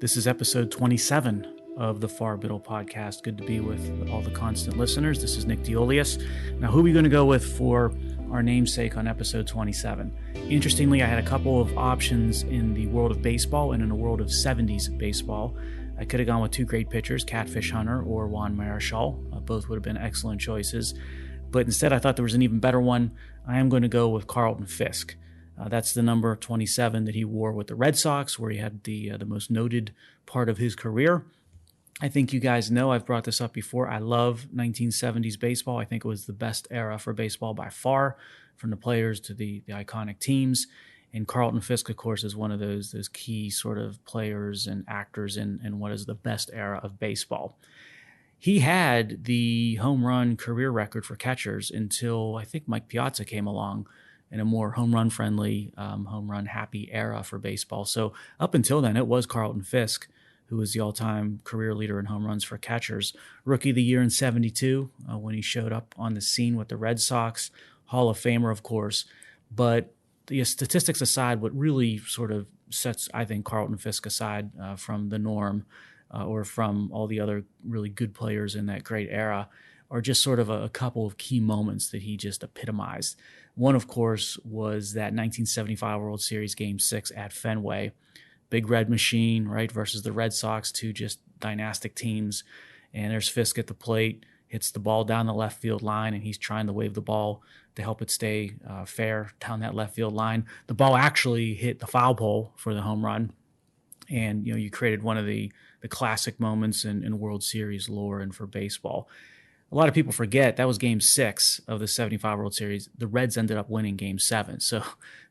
This is episode 27 of the Far Middle Podcast. Good to be with all the constant listeners. This is Nick Diolius. Now, who are we going to go with for our namesake on episode 27? Interestingly, I had a couple of options in the world of baseball and in the world of 70s baseball. I could have gone with two great pitchers, Catfish Hunter or Juan Marichal. Both would have been excellent choices. But instead, I thought there was an even better one. I am going to go with Carlton Fisk. That's the number 27 that he wore with the Red Sox, where he had the most noted part of his career. I think you guys know, I've brought this up before, I love 1970s baseball. I think it was the best era for baseball by far, from the players to the iconic teams. And Carlton Fisk, of course, is one of those key sort of players and actors in what is the best era of baseball. He had the home run career record for catchers until I think Mike Piazza came along in a more home run friendly, home run happy era for baseball. So up until then, it was Carlton Fisk who was the all-time career leader in home runs for catchers. Rookie of the year in 72 when he showed up on the scene with the Red Sox. Hall of Famer, of course. But the statistics aside, what really sort of sets, I think, Carlton Fisk aside from the norm or from all the other really good players in that great era are just sort of a couple of key moments that he just epitomized. One, of course, was that 1975 World Series Game 6 at Fenway. Big Red Machine, right, versus the Red Sox, two just dynastic teams. And there's Fisk at the plate, hits the ball down the left field line, and he's trying to wave the ball to help it stay fair down that left field line. The ball actually hit the foul pole for the home run. And, you created one of the classic moments in World Series lore and for baseball. A lot of people forget that was Game 6 of the 75 World Series. The Reds ended up winning Game 7. So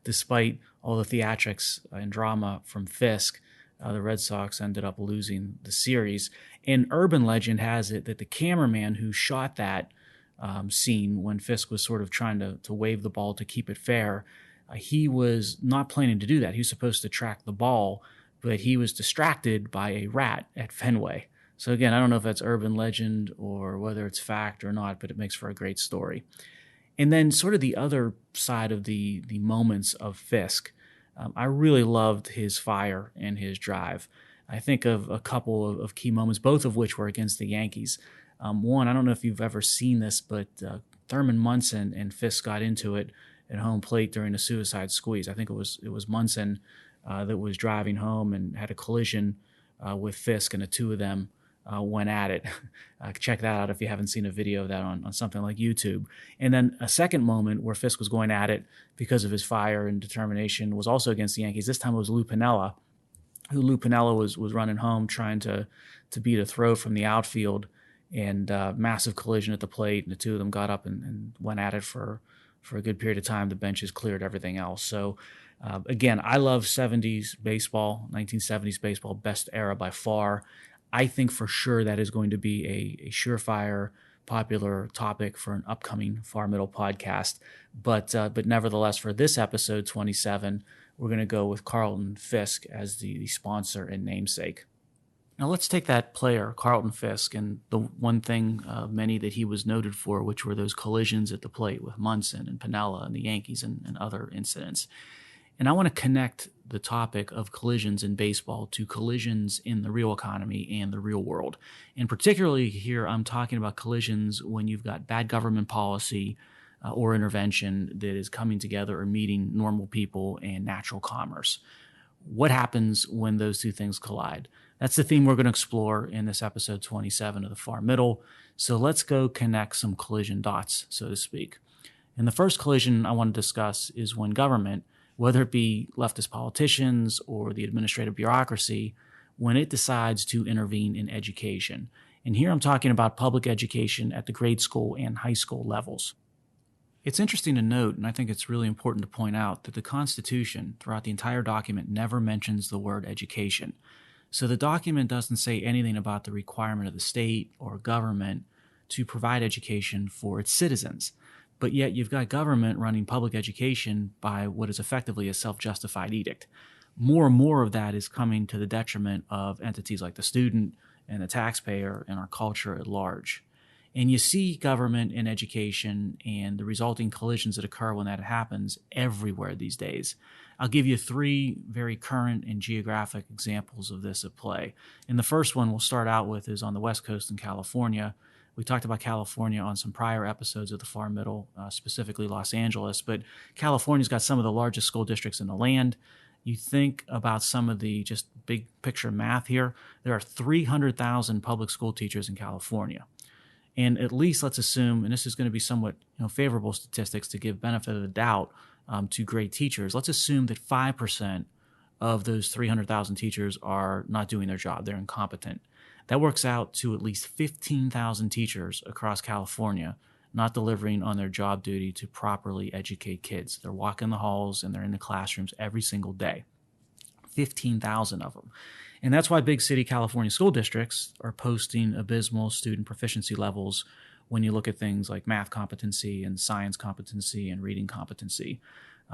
despite all the theatrics and drama from Fisk, the Red Sox ended up losing the series. And urban legend has it that the cameraman who shot that scene when Fisk was sort of trying to wave the ball to keep it fair, he was not planning to do that. He was supposed to track the ball, but he was distracted by a rat at Fenway. So again, I don't know if that's urban legend or whether it's fact or not, but it makes for a great story. And then sort of the other side of the moments of Fisk, I really loved his fire and his drive. I think of a couple of key moments, both of which were against the Yankees. One, I don't know if you've ever seen this, but Thurman Munson and Fisk got into it at home plate during a suicide squeeze. I think it was Munson that was driving home and had a collision with Fisk, and the two of them went at it. Check that out if you haven't seen a video of that on something like YouTube. And then a second moment where Fisk was going at it because of his fire and determination was also against the Yankees. This time it was Lou Piniella, Lou Piniella was running home trying to beat a throw from the outfield, and massive collision at the plate, and the two of them got up and went at it for a good period of time. The benches cleared everything else. So again, I love 70s baseball, 1970s baseball, best era by far. I think for sure that is going to be a surefire, popular topic for an upcoming Far Middle podcast. But nevertheless, for this episode 27, we're going to go with Carlton Fisk as the sponsor and namesake. Now let's take that player, Carlton Fisk, and the one thing many that he was noted for, which were those collisions at the plate with Munson and Piniella and the Yankees and other incidents. And I want to connect the topic of collisions in baseball to collisions in the real economy and the real world. And particularly here, I'm talking about collisions when you've got bad government policy or intervention that is coming together or meeting normal people and natural commerce. What happens when those two things collide? That's the theme we're going to explore in this episode 27 of the Far Middle. So let's go connect some collision dots, so to speak. And the first collision I want to discuss is when government, whether it be leftist politicians or the administrative bureaucracy, when it decides to intervene in education. And here I'm talking about public education at the grade school and high school levels. It's interesting to note, and I think it's really important to point out, that the Constitution, throughout the entire document, never mentions the word education. So the document doesn't say anything about the requirement of the state or government to provide education for its citizens. But yet you've got government running public education by what is effectively a self-justified edict. More and more of that is coming to the detriment of entities like the student and the taxpayer and our culture at large. And you see government and education and the resulting collisions that occur when that happens everywhere these days. I'll give you three very current and geographic examples of this at play. And the first one we'll start out with is on the West Coast in California. We talked about California on some prior episodes of the Far Middle, specifically Los Angeles, but California's got some of the largest school districts in the land. You think about some of the just big picture math here. There are 300,000 public school teachers in California. And at least let's assume, and this is going to be somewhat favorable statistics to give benefit of the doubt to great teachers, let's assume that 5% of those 300,000 teachers are not doing their job. They're incompetent. That works out to at least 15,000 teachers across California not delivering on their job duty to properly educate kids. They're walking the halls and they're in the classrooms every single day. 15,000 of them. And that's why big city California school districts are posting abysmal student proficiency levels when you look at things like math competency and science competency and reading competency,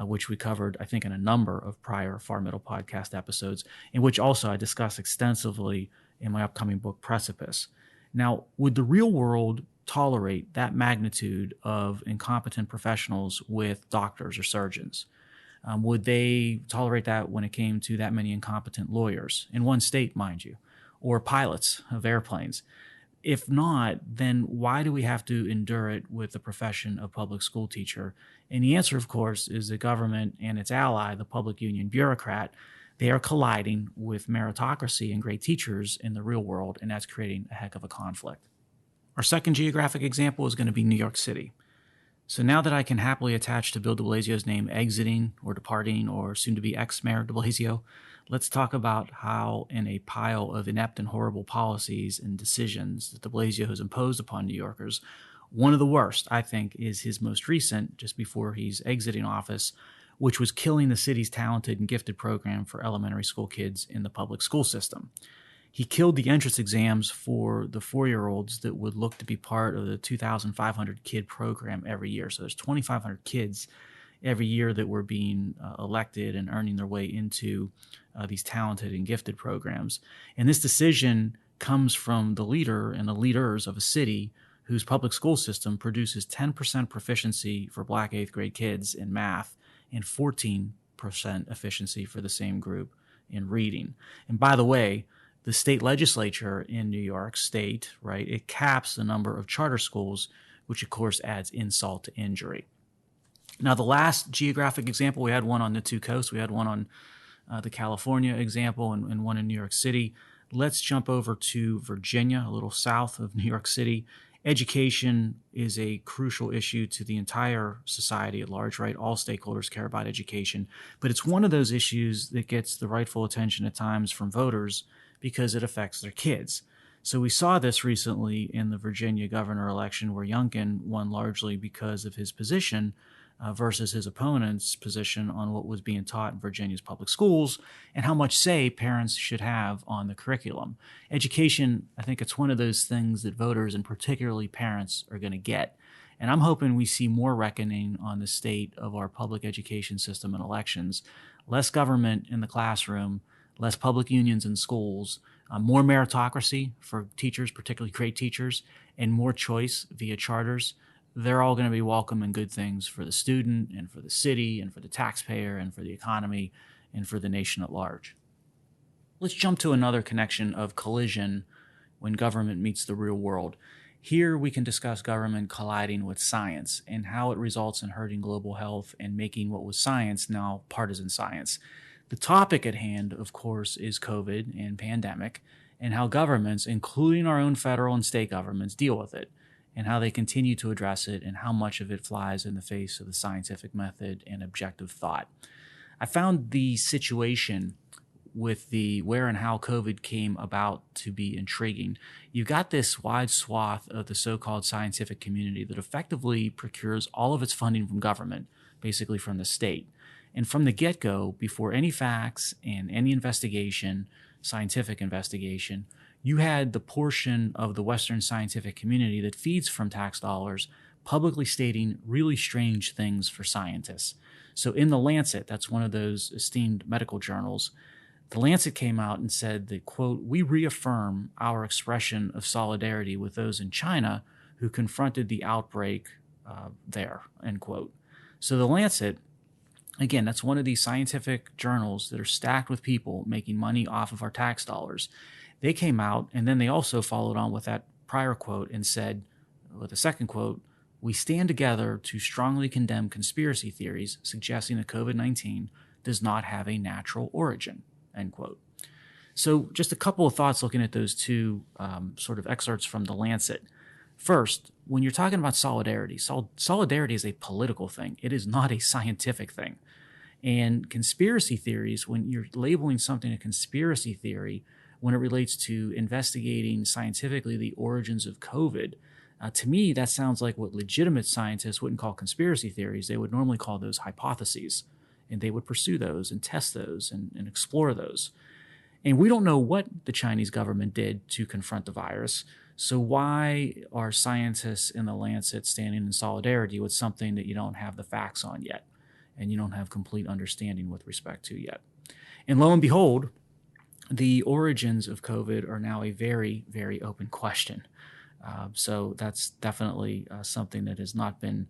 which we covered, I think, in a number of prior Far Middle podcast episodes, in which also I discuss extensively in my upcoming book, Precipice. Now, would the real world tolerate that magnitude of incompetent professionals with doctors or surgeons? Would they tolerate that when it came to that many incompetent lawyers in one state, mind you, or pilots of airplanes? If not, then why do we have to endure it with the profession of public school teacher? And the answer, of course, is the government and its ally, the public union bureaucrat. They are colliding with meritocracy and great teachers in the real world, and that's creating a heck of a conflict. Our second geographic example is going to be New York City. So now that I can happily attach to Bill de Blasio's name exiting or departing or soon-to-be ex-Mayor de Blasio, let's talk about how in a pile of inept and horrible policies and decisions that de Blasio has imposed upon New Yorkers, one of the worst, I think, is his most recent, just before he's exiting office, which was killing the city's talented and gifted program for elementary school kids in the public school system. He killed the entrance exams for the 4-year-olds that would look to be part of the 2,500 kid program every year. So there's 2,500 kids every year that were being elected and earning their way into these talented and gifted programs. And this decision comes from the leader and the leaders of a city whose public school system produces 10% proficiency for Black 8th grade kids in math and 14% efficiency for the same group in reading. And by the way, the state legislature in New York State, right, it caps the number of charter schools, which of course adds insult to injury. Now, the last geographic example, we had one on the two coasts. We had one on the California example and one in New York City. Let's jump over to Virginia, a little south of New York City. Education is a crucial issue to the entire society at large, right? All stakeholders care about education, but it's one of those issues that gets the rightful attention at times from voters because it affects their kids. So we saw this recently in the Virginia governor election where Youngkin won largely because of his position versus his opponent's position on what was being taught in Virginia's public schools and how much say parents should have on the curriculum. Education, I think it's one of those things that voters and particularly parents are going to get. And I'm hoping we see more reckoning on the state of our public education system in elections, less government in the classroom, less public unions in schools, more meritocracy for teachers, particularly great teachers, and more choice via charters. They're all going to be welcome and good things for the student and for the city and for the taxpayer and for the economy and for the nation at large. Let's jump to another connection of collision when government meets the real world. Here we can discuss government colliding with science and how it results in hurting global health and making what was science now partisan science. The topic at hand, of course, is COVID and pandemic and how governments, including our own federal and state governments, deal with it and how they continue to address it and how much of it flies in the face of the scientific method and objective thought. I found the situation with the where and how COVID came about to be intriguing. You've got this wide swath of the so-called scientific community that effectively procures all of its funding from government, basically from the state. And from the get-go, before any facts and any investigation, scientific investigation, you had the portion of the Western scientific community that feeds from tax dollars publicly stating really strange things for scientists. So in The Lancet, that's one of those esteemed medical journals, The Lancet came out and said that, quote, "We reaffirm our expression of solidarity with those in China who confronted the outbreak there," end quote. So The Lancet Again, that's one of these scientific journals that are stacked with people making money off of our tax dollars. They came out, and then they also followed on with that prior quote and said, with a second quote, "We stand together to strongly condemn conspiracy theories suggesting that COVID-19 does not have a natural origin," end quote. So just a couple of thoughts looking at those two sort of excerpts from The Lancet. First, when you're talking about solidarity, solidarity is a political thing. It is not a scientific thing. And conspiracy theories, when you're labeling something a conspiracy theory, when it relates to investigating scientifically the origins of COVID, to me, that sounds like what legitimate scientists wouldn't call conspiracy theories. They would normally call those hypotheses, and they would pursue those and test those and explore those. And we don't know what the Chinese government did to confront the virus. So why are scientists in the Lancet standing in solidarity with something that you don't have the facts on yet and you don't have complete understanding with respect to yet? And lo and behold, the origins of COVID are now a very, very open question. So that's definitely something that has not been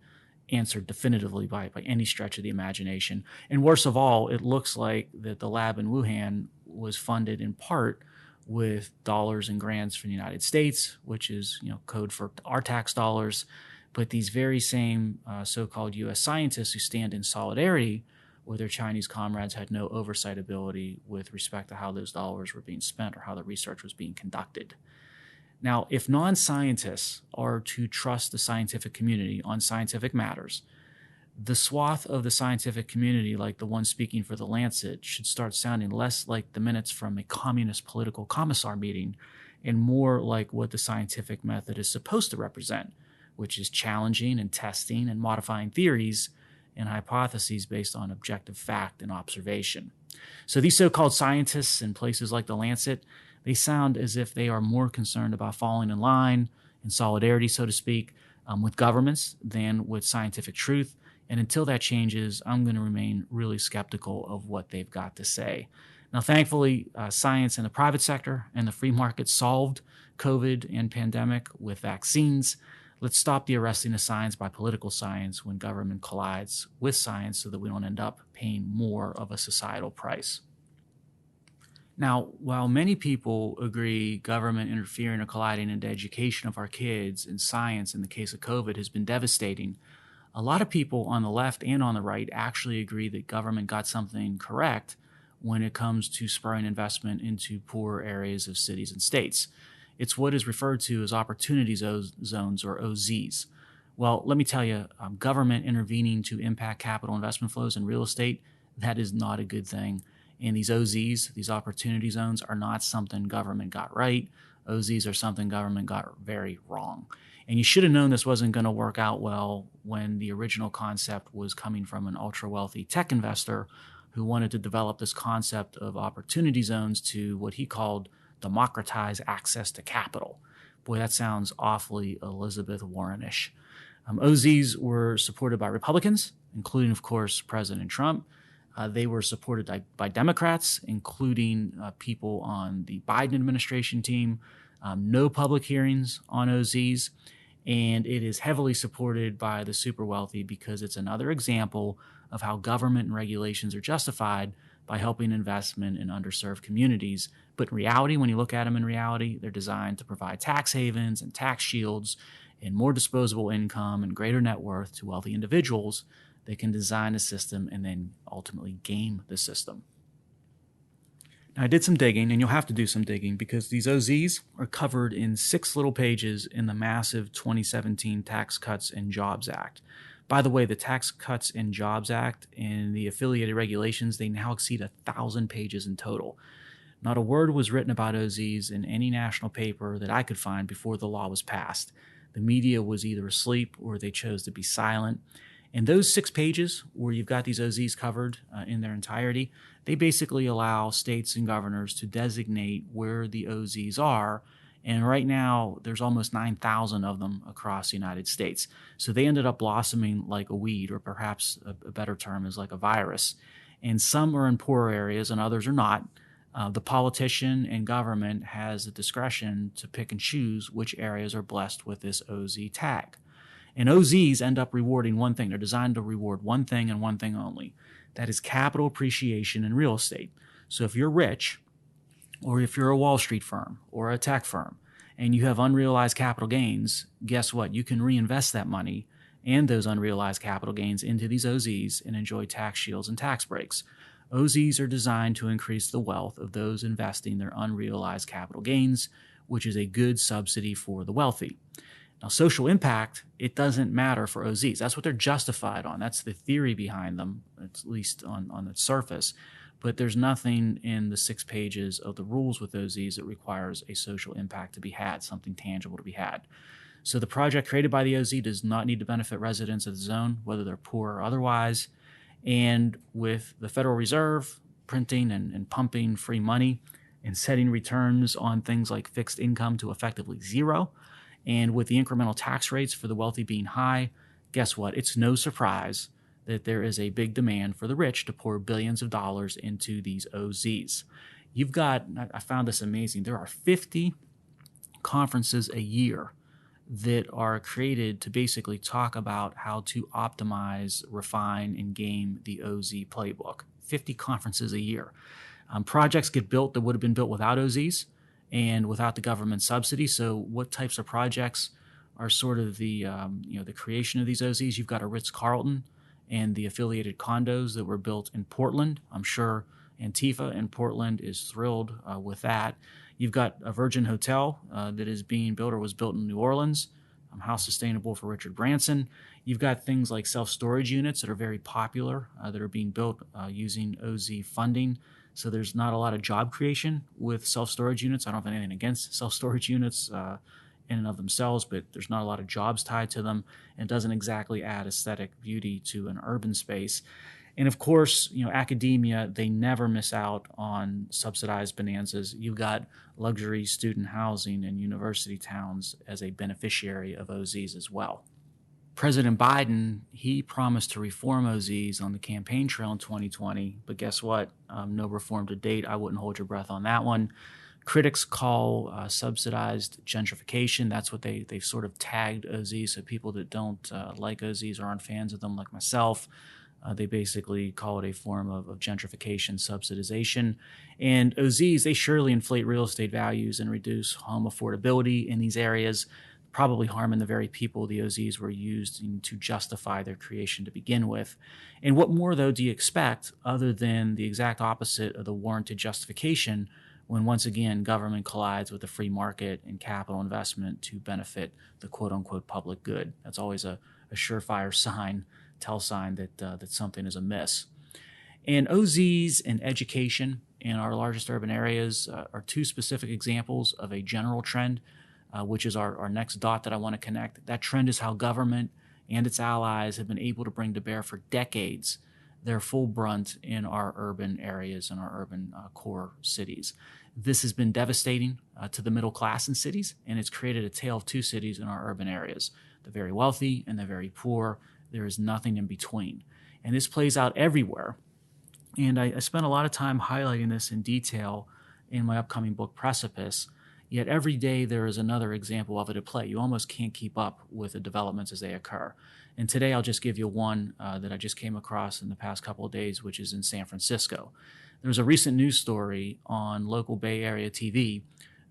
answered definitively by any stretch of the imagination. And worst of all, it looks like that the lab in Wuhan was funded in part with dollars and grants from the United States, which is code for our tax dollars. But these very same so-called U.S. scientists who stand in solidarity with their Chinese comrades had no oversight ability with respect to how those dollars were being spent or how the research was being conducted. Now, if non-scientists are to trust the scientific community on scientific matters, the swath of the scientific community, like the one speaking for The Lancet, should start sounding less like the minutes from a communist political commissar meeting and more like what the scientific method is supposed to represent, which is challenging and testing and modifying theories and hypotheses based on objective fact and observation. So these so-called scientists in places like The Lancet, they sound as if they are more concerned about falling in line, in solidarity, so to speak, with governments than with scientific truth. And until that changes, I'm going to remain really skeptical of what they've got to say. Now, thankfully, science in the private sector and the free market solved COVID and pandemic with vaccines. Let's stop the arresting of science by political science when government collides with science so that we don't end up paying more of a societal price. Now, while many people agree government interfering or colliding in the education of our kids and science in the case of COVID has been devastating, a lot of people on the left and on the right actually agree that government got something correct when it comes to spurring investment into poor areas of cities and states. It's what is referred to as opportunity zones, or OZs. Well, let me tell you, government intervening to impact capital investment flows in real estate, that is not a good thing. And these OZs, these opportunity zones, are not something government got right. OZs are something government got very wrong. And you should have known this wasn't going to work out well when the original concept was coming from an ultra-wealthy tech investor who wanted to develop this concept of opportunity zones to what he called democratize access to capital. Boy, that sounds awfully Elizabeth Warren-ish. OZs were supported by Republicans, including, of course, President Trump. They were supported by Democrats, including people on the Biden administration team. No public hearings on OZs. And it is heavily supported by the super wealthy because it's another example of how government and regulations are justified by helping investment in underserved communities. But in reality, when you look at them in reality, they're designed to provide tax havens and tax shields and more disposable income and greater net worth to wealthy individuals. They can design a system and then ultimately game the system. Now, I did some digging, and you'll have to do some digging because these OZs are covered in 6 little pages in the massive 2017 Tax Cuts and Jobs Act. By the way, the Tax Cuts and Jobs Act and the affiliated regulations, they now exceed 1,000 pages in total. Not a word was written about OZs in any national paper that I could find before the law was passed. The media was either asleep or they chose to be silent. And those 6 pages where you've got these OZs covered in their entirety, they basically allow states and governors to designate where the OZs are. And right now, there's almost 9,000 of them across the United States. So they ended up blossoming like a weed, or perhaps a better term is like a virus. And some are in poor areas and others are not. The politician and government has the discretion to pick and choose which areas are blessed with this OZ tag. And OZs end up rewarding one thing. They're designed to reward one thing and one thing only. That is capital appreciation in real estate. So if you're rich, or if you're a Wall Street firm or a tech firm, and you have unrealized capital gains, guess what? You can reinvest that money and those unrealized capital gains into these OZs and enjoy tax shields and tax breaks. OZs are designed to increase the wealth of those investing their unrealized capital gains, which is a good subsidy for the wealthy. Now, social impact, it doesn't matter for OZs. That's what they're justified on. That's the theory behind them, at least on the surface. But there's nothing in the 6 pages of the rules with OZs that requires a social impact to be had, something tangible to be had. So the project created by the OZ does not need to benefit residents of the zone, whether they're poor or otherwise. And with the Federal Reserve printing and pumping free money and setting returns on things like fixed income to effectively zero, and with the incremental tax rates for the wealthy being high, guess what? It's no surprise that there is a big demand for the rich to pour billions of dollars into these OZs. You've got, I found this amazing, there are 50 conferences a year that are created to basically talk about how to optimize, refine, and game the OZ playbook. 50 conferences a year. Projects get built that would have been built without OZs and without the government subsidy. So what types of projects are sort of the creation of these OZs? You've got a Ritz-Carlton and the affiliated condos that were built in Portland. I'm sure Antifa in Portland is thrilled with that. You've got a Virgin Hotel that is being built or was built in New Orleans. How sustainable for Richard Branson. You've got things like self-storage units that are very popular that are being built using OZ funding. So there's not a lot of job creation with self-storage units. I don't have anything against self-storage units in and of themselves, but there's not a lot of jobs tied to them, and doesn't exactly add aesthetic beauty to an urban space. And of course, academia, they never miss out on subsidized bonanzas. You've got luxury student housing in university towns as a beneficiary of OZs as well. President Biden, he promised to reform OZs on the campaign trail in 2020, but guess what? No reform to date. I wouldn't hold your breath on that one. Critics call subsidized gentrification. That's what they've sort of tagged OZs. So people that don't like OZs or aren't fans of them, like myself, they basically call it a form of gentrification, subsidization. And OZs, they surely inflate real estate values and reduce home affordability in these areas, probably harming the very people the OZs were used to justify their creation to begin with. And what more, though, do you expect other than the exact opposite of the warranted justification when, once again, government collides with the free market and capital investment to benefit the quote-unquote public good? That's always a surefire tell sign that something is amiss. And OZs and education in our largest urban areas are 2 specific examples of a general trend, which is our next dot that I want to connect. That trend is how government and its allies have been able to bring to bear for decades their full brunt in our urban areas and our urban core cities. This has been devastating to the middle class in cities, and it's created a tale of 2 cities in our urban areas, the very wealthy and the very poor. There is nothing in between. And this plays out everywhere. And I spent a lot of time highlighting this in detail in my upcoming book, Precipice. Yet every day there is another example of it at play. You almost can't keep up with the developments as they occur. And today I'll just give you one that I just came across in the past couple of days, which is in San Francisco. There was a recent news story on local Bay Area TV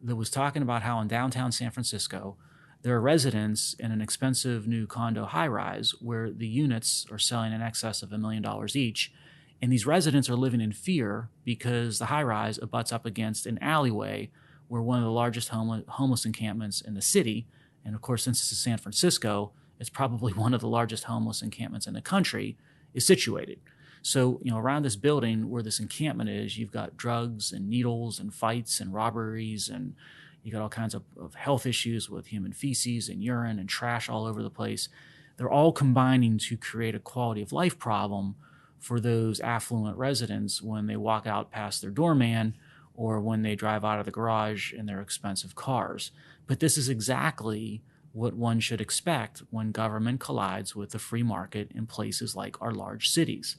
that was talking about how in downtown San Francisco, there are residents in an expensive new condo high-rise where the units are selling in excess of $1 million each. And these residents are living in fear because the high-rise abuts up against an alleyway where one of the largest homeless encampments in the city, and of course, since this is San Francisco, it's probably one of the largest homeless encampments in the country, is situated. So, around this building where this encampment is, you've got drugs and needles and fights and robberies, and you got all kinds of health issues with human feces and urine and trash all over the place. They're all combining to create a quality of life problem for those affluent residents when they walk out past their doorman or when they drive out of the garage in their expensive cars. But this is exactly what one should expect when government collides with the free market in places like our large cities.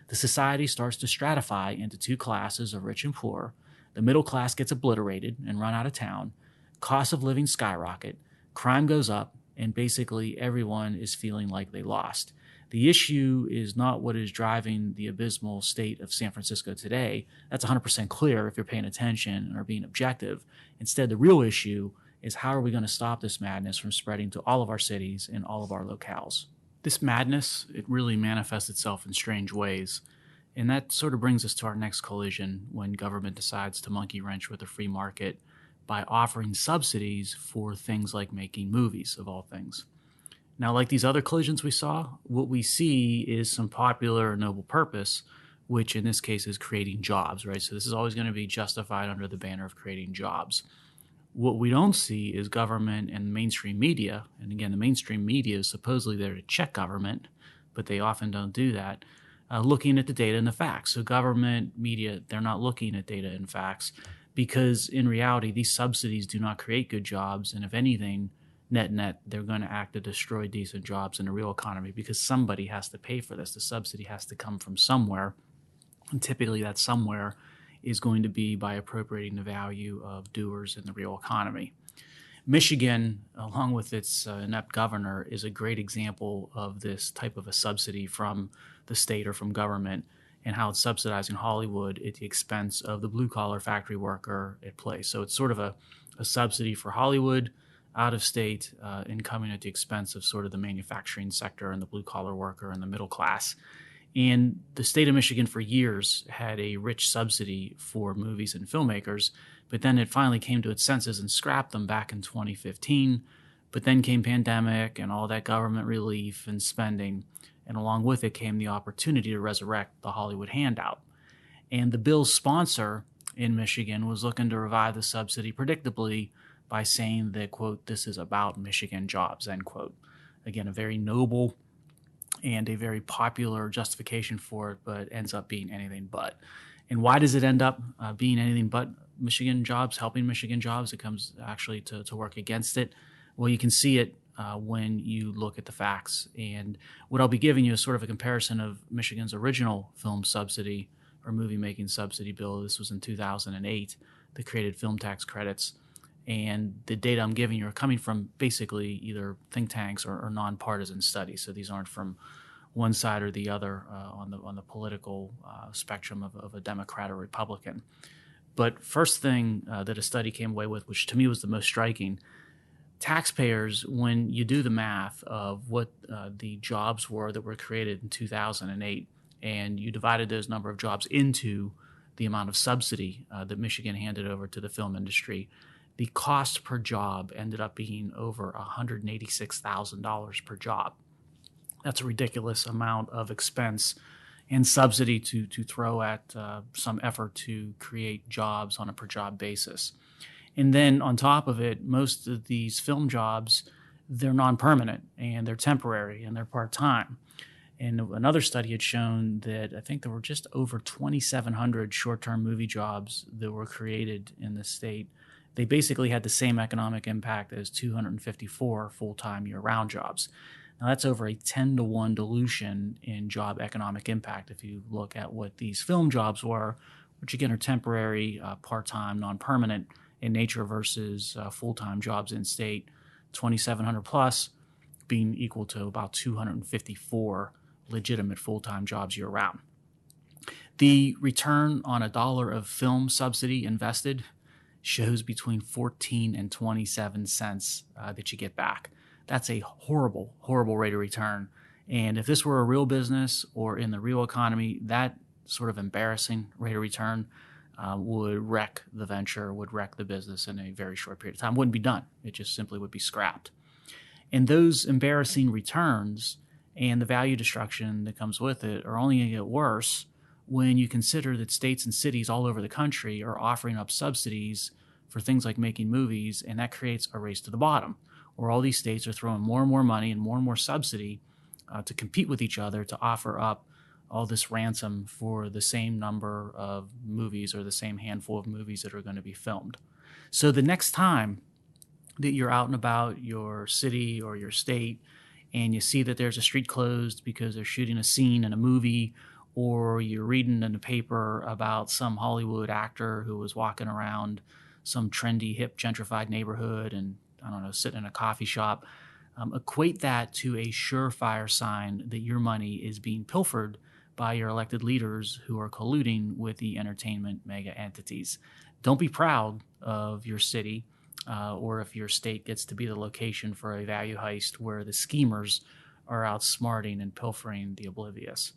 The society starts to stratify into 2 classes of rich and poor. The middle class gets obliterated and run out of town. Costs of living skyrocket. Crime goes up, and basically everyone is feeling like they lost. The issue is not what is driving the abysmal state of San Francisco today. That's 100% clear if you're paying attention and are being objective. Instead, the real issue is how are we going to stop this madness from spreading to all of our cities and all of our locales. This madness, it really manifests itself in strange ways. And that sort of brings us to our next collision when government decides to monkey wrench with the free market by offering subsidies for things like making movies, of all things. Now, like these other collisions we saw, what we see is some popular or noble purpose, which in this case is creating jobs, right? So this is always going to be justified under the banner of creating jobs. What we don't see is government and mainstream media, and again, the mainstream media is supposedly there to check government, but they often don't do that, looking at the data and the facts. So government, media, they're not looking at data and facts because in reality, these subsidies do not create good jobs, and if anything, net, they're going to act to destroy decent jobs in the real economy because somebody has to pay for this. The subsidy has to come from somewhere, and typically that somewhere is going to be by appropriating the value of doers in the real economy. Michigan, along with its inept governor, is a great example of this type of a subsidy from the state or from government and how it's subsidizing Hollywood at the expense of the blue-collar factory worker at play. So it's sort of a subsidy for Hollywood, out of state, and coming at the expense of sort of the manufacturing sector and the blue-collar worker and the middle class. And the state of Michigan for years had a rich subsidy for movies and filmmakers, but then it finally came to its senses and scrapped them back in 2015. But then came pandemic and all that government relief and spending, and along with it came the opportunity to resurrect the Hollywood handout. And the bill's sponsor in Michigan was looking to revive the subsidy predictably by saying that, quote, this is about Michigan jobs, end quote. Again, a very noble and a very popular justification for it, but ends up being anything but. And why does it end up being anything but Michigan jobs, helping Michigan jobs? It comes actually to work against it. Well, you can see it when you look at the facts. And what I'll be giving you is sort of a comparison of Michigan's original film subsidy or movie-making subsidy bill. This was in 2008 that created film tax credits. And the data I'm giving you are coming from basically either think tanks or nonpartisan studies. So these aren't from one side or the other on the political spectrum of a Democrat or Republican. But first thing that a study came away with, which to me was the most striking, taxpayers, when you do the math of what the jobs were that were created in 2008, and you divided those number of jobs into the amount of subsidy that Michigan handed over to the film industry, the cost per job ended up being over $186,000 per job. That's a ridiculous amount of expense and subsidy to throw at some effort to create jobs on a per job basis. And then on top of it, most of these film jobs, they're non-permanent and they're temporary and they're part-time. And another study had shown that I think there were just over 2,700 short-term movie jobs that were created in the state. They basically had the same economic impact as 254 full-time year-round jobs. Now that's over a 10-to-1 dilution in job economic impact if you look at what these film jobs were, which again are temporary, part-time, non-permanent in nature versus full-time jobs in state, 2,700 plus being equal to about 254 legitimate full-time jobs year-round. The return on a dollar of film subsidy invested shows between 14 and 27 cents that you get back. That's a horrible, horrible rate of return. And if this were a real business or in the real economy, that sort of embarrassing rate of return would wreck the venture, would wreck the business in a very short period of time. Wouldn't be done. It just simply would be scrapped. And those embarrassing returns and the value destruction that comes with it are only going to get worse when you consider that states and cities all over the country are offering up subsidies for things like making movies, and that creates a race to the bottom, where all these states are throwing more and more money and more subsidy to compete with each other to offer up all this ransom for the same number of movies or the same handful of movies that are going to be filmed. So the next time that you're out and about your city or your state and you see that there's a street closed because they're shooting a scene in a movie, or you're reading in the paper about some Hollywood actor who was walking around some trendy, hip, gentrified neighborhood and, I don't know, sitting in a coffee shop, Equate that to a surefire sign that your money is being pilfered by your elected leaders who are colluding with the entertainment mega entities. Don't be proud of your city or if your state gets to be the location for a value heist where the schemers are outsmarting and pilfering the oblivious.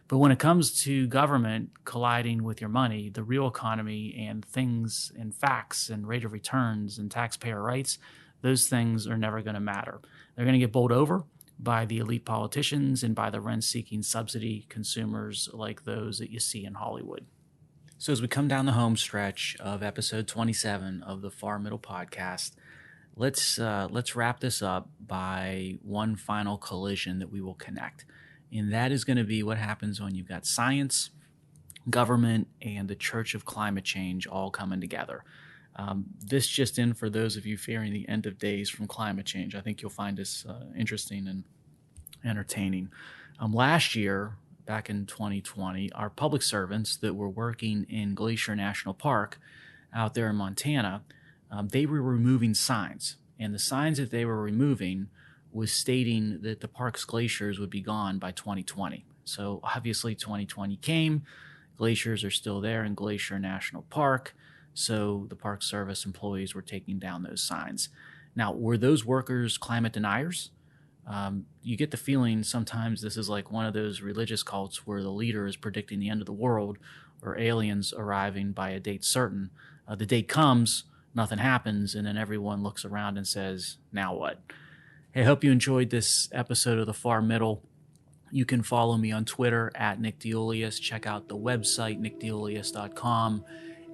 But when it comes to government colliding with your money, the real economy and things and facts and rate of returns and taxpayer rights, those things are never going to matter. They're going to get bowled over by the elite politicians and by the rent-seeking subsidy consumers like those that you see in Hollywood. So as we come down the home stretch of episode 27 of the Far Middle Podcast, let's wrap this up by one final collision that we will connect. And that is going to be what happens when you've got science, government, and the Church of Climate Change all coming together. This just in for those of you fearing the end of days from climate change. I think you'll find this interesting and entertaining. Last year, back in 2020, our public servants that were working in Glacier National Park out there in Montana, they were removing signs. And the signs that they were removing was stating that the park's glaciers would be gone by 2020. So obviously 2020 came, glaciers are still there in Glacier National Park, so the Park Service employees were taking down those signs. Now, were those workers climate deniers? You get the feeling sometimes this is like one of those religious cults where the leader is predicting the end of the world or aliens arriving by a date certain. The date comes, nothing happens, and then everyone looks around and says, now what? Hey, I hope you enjoyed this episode of The Far Middle. You can follow me on Twitter at Nick DeOlius. Check out the website, nickdeolius.com,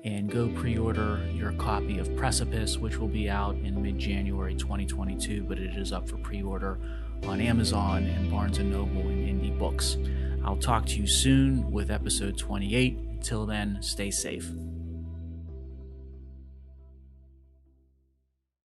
and go pre-order your copy of Precipice, which will be out in mid-January 2022, but it is up for pre-order on Amazon and Barnes & Noble and Indie Books. I'll talk to you soon with episode 28. Until then, stay safe.